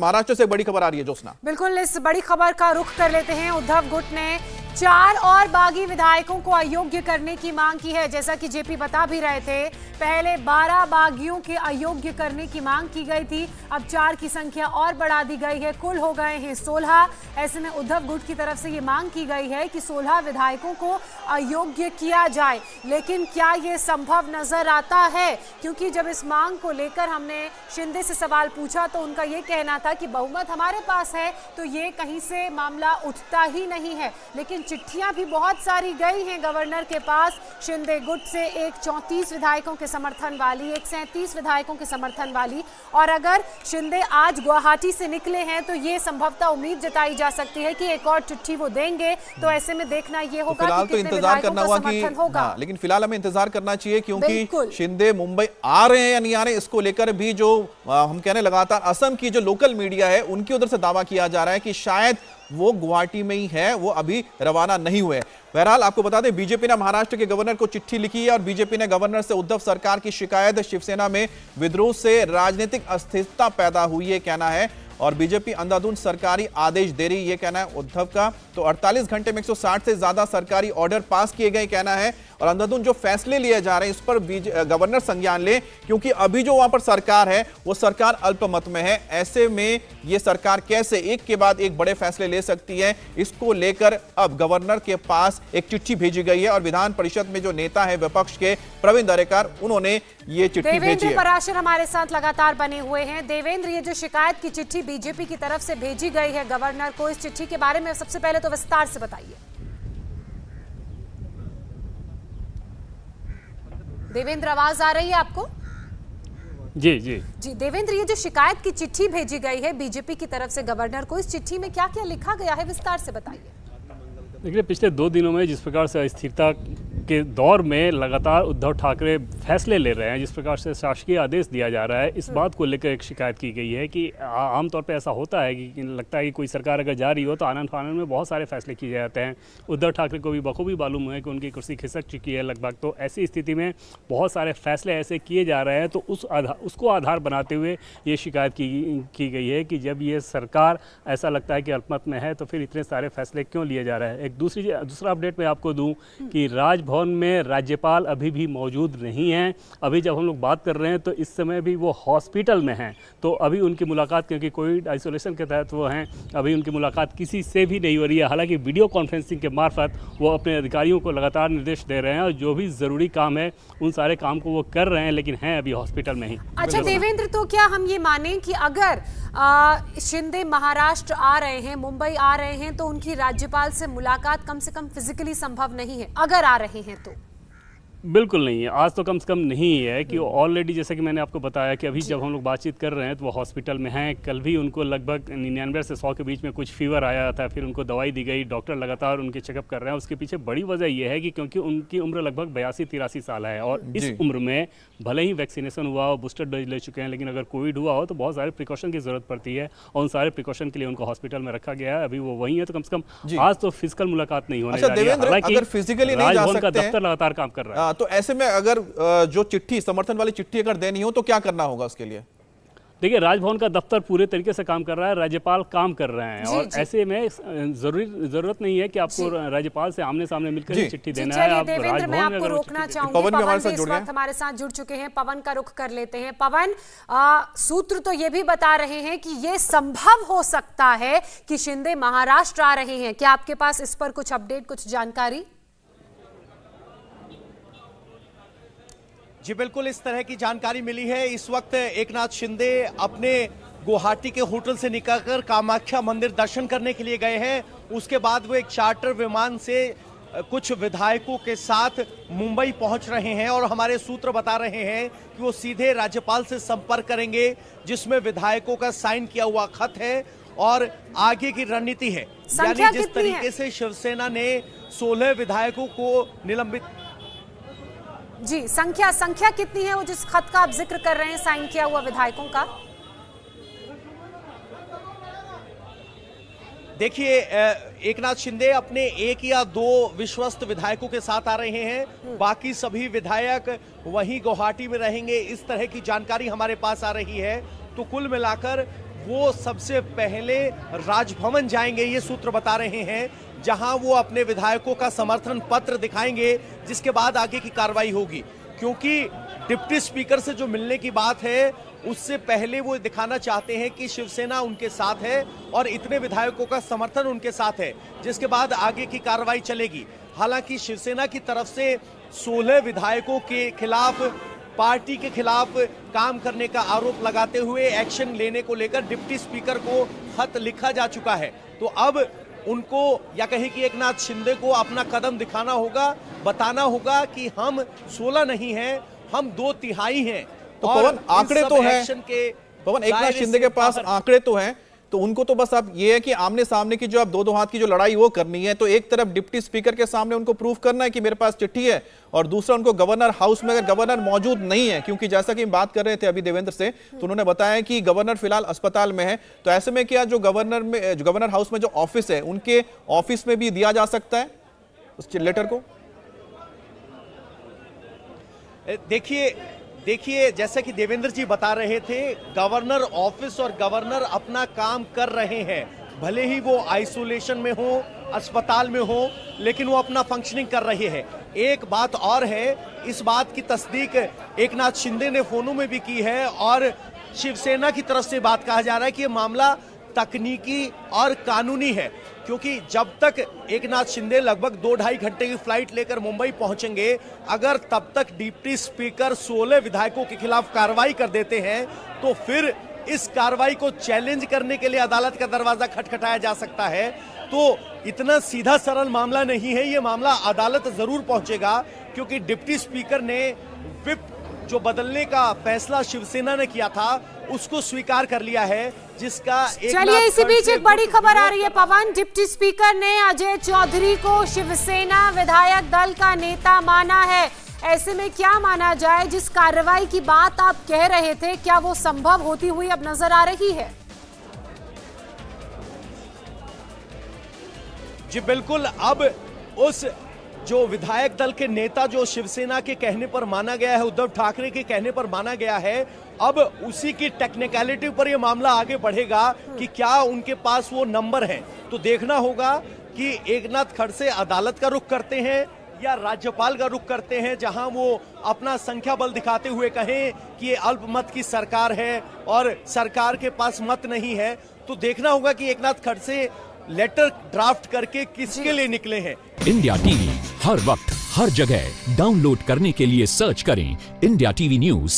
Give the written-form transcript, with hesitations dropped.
महाराष्ट्र से बड़ी खबर आ रही है ज्योत्सना। बिल्कुल, इस बड़ी खबर का रुख कर लेते हैं। उद्धव गुट ने 4 और बागी विधायकों को अयोग्य करने की मांग की है। जैसा कि जेपी बता भी रहे थे, पहले 12 बागियों के अयोग्य करने की मांग की गई थी, अब 4 की संख्या और बढ़ा दी गई है, कुल हो गए हैं 16। ऐसे में उद्धव गुट की तरफ से ये मांग की गई है कि 16 विधायकों को अयोग्य किया जाए। लेकिन क्या ये संभव नजर आता है? क्योंकि जब इस मांग को लेकर हमने शिंदे से सवाल पूछा तो उनका ये कहना था कि बहुमत हमारे पास है, तो ये कहीं से मामला उठता ही नहीं है। लेकिन चिट्ठियां भी बहुत सारी गई हैं गवर्नर के पास शिंदे गुट से, एक 34 विधायकों के समर्थन वाली, एक 37 विधायकों के समर्थन वाली। और अगर शिंदे आज गुवाहाटी से निकले हैं तो ये संभवतः उम्मीद जताई जा सकती है कि एक और चिट्ठी वो देंगे। तो ऐसे में देखना ये होगा कि कितने विधायकों का समर्थन होगा। लेकिन फिलहाल हमें इंतजार करना चाहिए, क्योंकि शिंदे मुंबई आ रहे हैं या नहीं आ रहे, इसको लेकर भी जो हम कहने लगातार असम की जो लोकल मीडिया है उनकी उधर से दावा किया जा रहा है कि शायद वो गुवाहाटी में ही है, वो अभी रवाना नहीं हुए। बहरहाल आपको बता दें, बीजेपी ने महाराष्ट्र के गवर्नर को चिट्ठी लिखी है और बीजेपी ने गवर्नर से उद्धव सरकार की शिकायत, शिवसेना में विद्रोह से राजनीतिक अस्थिरता पैदा हुई है कहना है, और बीजेपी अंधाधुंध सरकारी आदेश दे रही, ये कहना है उद्धव का। तो 48 घंटे में 160 से ज्यादा सरकारी ऑर्डर पास किए गए कहना है, और अंधाधुंध जो फैसले लिए जा रहे हैं इस पर गवर्नर संज्ञान ले, क्योंकि अभी जो वहां पर सरकार है वो सरकार अल्पमत में है। ऐसे में ये सरकार कैसे एक के बाद एक बड़े फैसले ले सकती है, इसको लेकर अब गवर्नर के पास एक चिट्ठी भेजी गई है। और विधान परिषद में जो नेता है विपक्ष के प्रवीण दरेकर, उन्होंने ये चिट्ठी भेजी है। पराशर हमारे साथ लगातार बने हुए हैं। देवेंद्र, ये जो शिकायत की चिट्ठी बीजेपी की तरफ से भेजी गई है गवर्नर को, इस चिट्ठी के बारे में सबसे पहले तो विस्तार से बताइए। देवेंद्र, आवाज आ रही है आपको? जी जी जी देवेंद्र, ये जो शिकायत की चिट्ठी भेजी गई है बीजेपी की तरफ से गवर्नर को, इस चिट्ठी में क्या क्या लिखा गया है, विस्तार से बताइए। देखिए, पिछले 2 दिनों में जिस प्रकार से अस्थिरता के दौर में लगातार उद्धव ठाकरे फैसले ले रहे हैं, जिस प्रकार से शासकीय आदेश दिया जा रहा है, इस बात को लेकर एक शिकायत की गई है कि आमतौर पे ऐसा होता है कि लगता है कि कोई सरकार अगर जा रही हो तो आनन फानन में बहुत सारे फैसले किए जाते हैं। उद्धव ठाकरे को भी बखूबी मालूम है कि उनकी कुर्सी खिसक चुकी है लगभग, तो ऐसी स्थिति में बहुत सारे फैसले ऐसे किए जा रहे हैं। तो उसको आधार बनाते हुए ये शिकायत की गई है कि जब ये सरकार ऐसा लगता है कि अल्पमत में है तो फिर इतने सारे फैसले क्यों लिए जा रहे हैं। एक दूसरा अपडेट मैं आपको दूं कि राजभवन में राज्यपाल अभी भी मौजूद नहीं हैं। अभी जब हम लोग बात कर रहे हैं तो इस समय भी वो हॉस्पिटल में हैं, तो अभी उनकी मुलाकात, क्योंकि कोविड आइसोलेशन के तहत वो हैं, अभी उनकी मुलाकात किसी से भी नहीं हो रही है। हालांकि वीडियो कॉन्फ्रेंसिंग के मार्फत वो अपने अधिकारियों को लगातार निर्देश दे रहे हैं और जो भी ज़रूरी काम है उन सारे काम को वो कर रहे हैं, लेकिन हैं अभी हॉस्पिटल में ही। अच्छा देवेंद्र, तो क्या हम ये माने कि अगर शिंदे महाराष्ट्र आ रहे हैं, मुंबई आ रहे हैं, तो उनकी राज्यपाल से मुलाकात कम से कम फिजिकली संभव नहीं है, अगर आ रहे हैं तो? बिल्कुल नहीं है, आज तो कम से कम नहीं है कि ऑलरेडी जैसे कि मैंने आपको बताया कि अभी जब हम लोग बातचीत कर रहे हैं तो वो हॉस्पिटल में हैं। कल भी उनको लगभग 99 से 100 के बीच में कुछ फीवर आया था, फिर उनको दवाई दी गई, डॉक्टर लगातार उनके चेकअप कर रहे हैं। उसके पीछे बड़ी वजह यह है कि क्योंकि उनकी उम्र लगभग 82-83 साल है और इस उम्र में भले ही वैक्सीनेशन हुआ हो, बूस्टर डोज ले चुके हैं, लेकिन अगर कोविड हुआ हो तो बहुत सारे प्रिकॉशन की जरूरत पड़ती है और उन सारे प्रिकॉशन के लिए उनको हॉस्पिटल में रखा गया है। अभी वो वहीं है, तो कम से कम आज तो फिजिकल मुलाकात नहीं होने जा रही है। हालांकि राजभवन का दफ्तर लगातार काम कर रहा है। तो ऐसे में अगर जो चिट्ठी, समर्थन वाली चिट्ठी अगर देनी हो तो क्या करना होगा उसके लिए? देखिए, राजभवन का दफ्तर पूरे तरीके से काम कर रहा है, राज्यपाल काम कर रहे हैं और ऐसे में जरूरत नहीं है कि आपको राज्यपाल से आमने सामने मिलकर चिट्ठी देना है। आप देवेंद्र, मैं आपको रोकना चाहूंगी, पवन इस वक्त हमारे साथ जुड़ चुके हैं। पवन का रुख कर लेते हैं। पवन, सूत्र तो ये भी बता रहे हैं कि ये संभव हो सकता है कि शिंदे महाराष्ट्र आ रहे हैं, क्या आपके पास इस पर कुछ अपडेट, कुछ जानकारी? जी बिल्कुल, इस तरह की जानकारी मिली है। इस वक्त एकनाथ शिंदे अपने गुवाहाटी के होटल से निकलकर कामाख्या मंदिर दर्शन करने के लिए गए हैं। उसके बाद वो एक चार्टर विमान से कुछ विधायकों के साथ मुंबई पहुंच रहे हैं और हमारे सूत्र बता रहे हैं कि वो सीधे राज्यपाल से संपर्क करेंगे, जिसमें विधायकों का साइन किया हुआ खत है और आगे की रणनीति है। यानी जिस तरीके से शिवसेना ने 16 विधायकों को निलंबित, जी संख्या कितनी है वो जिस खत का आप जिक्र कर रहे हैं, साइन किया हुआ विधायकों का? देखिए, एकनाथ शिंदे अपने 1 या 2 विश्वस्त विधायकों के साथ आ रहे हैं, बाकी सभी विधायक वहीं गुवाहाटी में रहेंगे, इस तरह की जानकारी हमारे पास आ रही है। तो कुल मिलाकर वो सबसे पहले राजभवन जाएंगे, ये सूत्र बता रहे हैं, जहां वो अपने विधायकों का समर्थन पत्र दिखाएंगे, जिसके बाद आगे की कार्रवाई होगी। क्योंकि डिप्टी स्पीकर से जो मिलने की बात है, उससे पहले वो दिखाना चाहते हैं कि शिवसेना उनके साथ है और इतने विधायकों का समर्थन उनके साथ है, जिसके बाद आगे की कार्रवाई चलेगी। हालांकि शिवसेना की तरफ से 16 विधायकों के खिलाफ, पार्टी के खिलाफ काम करने का आरोप लगाते हुए एक्शन लेने को लेकर डिप्टी स्पीकर को खत लिखा जा चुका है। तो अब उनको, या कहें कि एकनाथ शिंदे को अपना कदम दिखाना होगा, बताना होगा कि हम 16 नहीं हैं, हम 2/3 हैं। तो पवन, आंकड़े तो हैं, पवन, एकनाथ शिंदे के पास आंकड़े तो हैं, तो उनको तो बस अब ये है कि आमने सामने की जो अब दो हाथ की जो लड़ाई वो करनी है। तो एक तरफ डिप्टी स्पीकर के सामने उनको प्रूफ करना है कि मेरे पास चिट्ठी है, और दूसरा उनको गवर्नर हाउस में, अगर गवर्नर मौजूद नहीं है, क्योंकि जैसा कि हम बात कर रहे थे अभी देवेंद्र से, तो उन्होंने बताया कि गवर्नर फिलहाल अस्पताल में है। तो ऐसे में क्या जो गवर्नर हाउस में जो ऑफिस है, उनके ऑफिस में भी दिया जा सकता है उस लेटर को? देखिए, जैसा कि देवेंद्र जी बता रहे थे, गवर्नर ऑफिस और गवर्नर अपना काम कर रहे हैं, भले ही वो आइसोलेशन में हो, अस्पताल में हो, लेकिन वो अपना फंक्शनिंग कर रहे हैं। एक बात और है, इस बात की तस्दीक एकनाथ शिंदे ने फोनों में भी की है, और शिवसेना की तरफ से बात कहा जा रहा है कि ये मामला तकनीकी और कानूनी है, क्योंकि जब तक एकनाथ शिंदे लगभग 2-2.5 घंटे की फ्लाइट लेकर मुंबई पहुंचेंगे, अगर तब तक डिप्टी स्पीकर 16 विधायकों के खिलाफ कार्रवाई कर देते हैं, तो फिर इस कार्रवाई को चैलेंज करने के लिए अदालत का दरवाजा खटखटाया जा सकता है। तो इतना सीधा सरल मामला नहीं है, ये मामला अदालत जरूर पहुंचेगा, क्योंकि डिप्टी स्पीकर ने विप जो बदलने का फैसला शिवसेना ने किया था, उसको स्वीकार कर लिया है, जिसका चलिए इसी बीच एक बड़ी खबर आ रही है पवन। डिप्टी स्पीकर ने अजय चौधरी को शिवसेना विधायक दल का नेता माना है। ऐसे में क्या माना जाए, जिस कार्रवाई की बात आप कह रहे थे, क्या वो संभव होती हुई अब नजर आ रही है? जी बिल्कुल, अब उस जो विधायक दल के नेता जो शिवसेना के कहने पर माना गया है, उद्धव ठाकरे के कहने पर माना गया है, अब उसी की टेक्निकलिटी पर यह मामला आगे बढ़ेगा कि क्या उनके पास वो नंबर है। तो देखना होगा कि एकनाथ खड़से अदालत का रुख करते हैं या राज्यपाल का रुख करते हैं, जहां वो अपना संख्या बल दिखाते हुए कहें कि ये अल्पमत की सरकार है और सरकार के पास मत नहीं है। तो देखना होगा कि एकनाथ खड़से लेटर ड्राफ्ट करके किसके लिए निकले हैं। इंडिया टीवी हर वक्त हर जगह डाउनलोड करने के लिए सर्च करें इंडिया टीवी न्यूज।